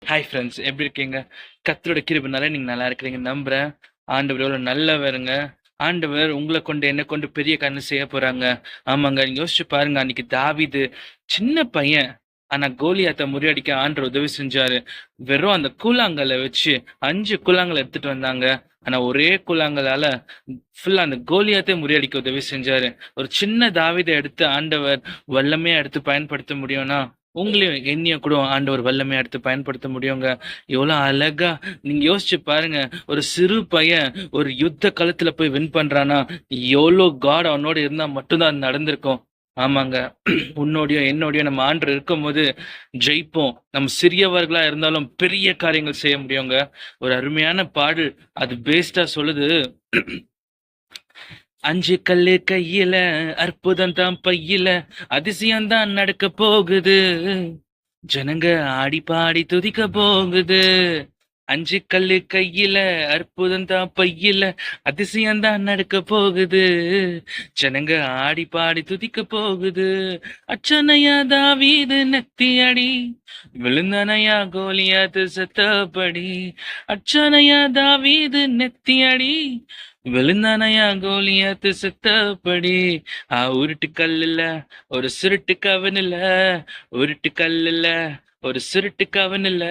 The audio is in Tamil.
ஹாய் ஃப்ரெண்ட்ஸ், எப்படி இருக்கீங்க? கர்த்தரோட கிருபைனால நீங்க நல்லா இருக்கிறீங்கன்னு நம்புறேன். ஆண்டவர் எவ்வளோ நல்லவருங்க. ஆண்டவர் உங்கள கொண்டு, என்ன கொண்டு பெரிய காரியம் செய்ய போறாங்க. ஆமாங்க. நீங்க யோசிச்சு பாருங்க. அன்னைக்கு தாவீது சின்ன பையன். ஆனா கோலியாத்த முறியடிக்க ஆண்டவர் உதவி செஞ்சாரு. வெறும் அந்த கூழாங்கல்ல வச்சு 5 கூழாங்கல் எடுத்துட்டு வந்தாங்க. ஆனா ஒரே கூழாங்கல்லால ஃபுல்லா அந்த கோலியாத்தே முறியடிக்க உதவி செஞ்சாரு. ஒரு சின்ன தாவீத எடுத்து ஆண்டவர் வல்லமையா எடுத்து பயன்படுத்த முடியும்னா, உங்களையும் என்னையும் கூட ஆண்டவர் வல்லமையா எடுத்து பயன்படுத்த முடியுங்க. எவ்வளோ அழகா நீங்க யோசிச்சு பாருங்க. ஒரு சிறு பையன் ஒரு யுத்த களத்துல போய் வின் பண்றான்னா, எவ்வளோ காட் அவனோட இருந்தா மட்டும் தான் அது நடந்திருக்கும். ஆமாங்க. உன்னோடையும் என்னோடையும் நம்ம ஆண்டவர் இருக்கும்போது ஜெயிப்போம். நம்ம சிறியவர்களா இருந்தாலும் பெரிய காரியங்கள் செய்ய முடியுங்க. ஒரு அருமையான பாடல் அது பேஸ்டா சொல்லுது. 5 கல்லு கையில, அற்புதம் தான் பையில, அதிசயம் தான் நடக்க போகுது. ஜனங்க ஆடி பாடி துதிக்க போகுது. 5 கல்லு கையில, அற்புதம் தான் பையில, அதிசயம் தான் நடக்க போகுது. ஜனங்க ஆடி பாடி துதிக்க போகுது. அச்சனையா தாவீது நெத்தி அடி, விழுந்தனையா கோலியாத்து செத்தபடி. அச்சனையா தாவீது நெத்தி அடி, விழுந்தானையா கோலியாத்து செத்தபடி. உருட்டு கல்லுல ஒரு சுருட்டு கவனில்ல, உருட்டு கல்லுல ஒரு சுருட்டு கவனில்ல,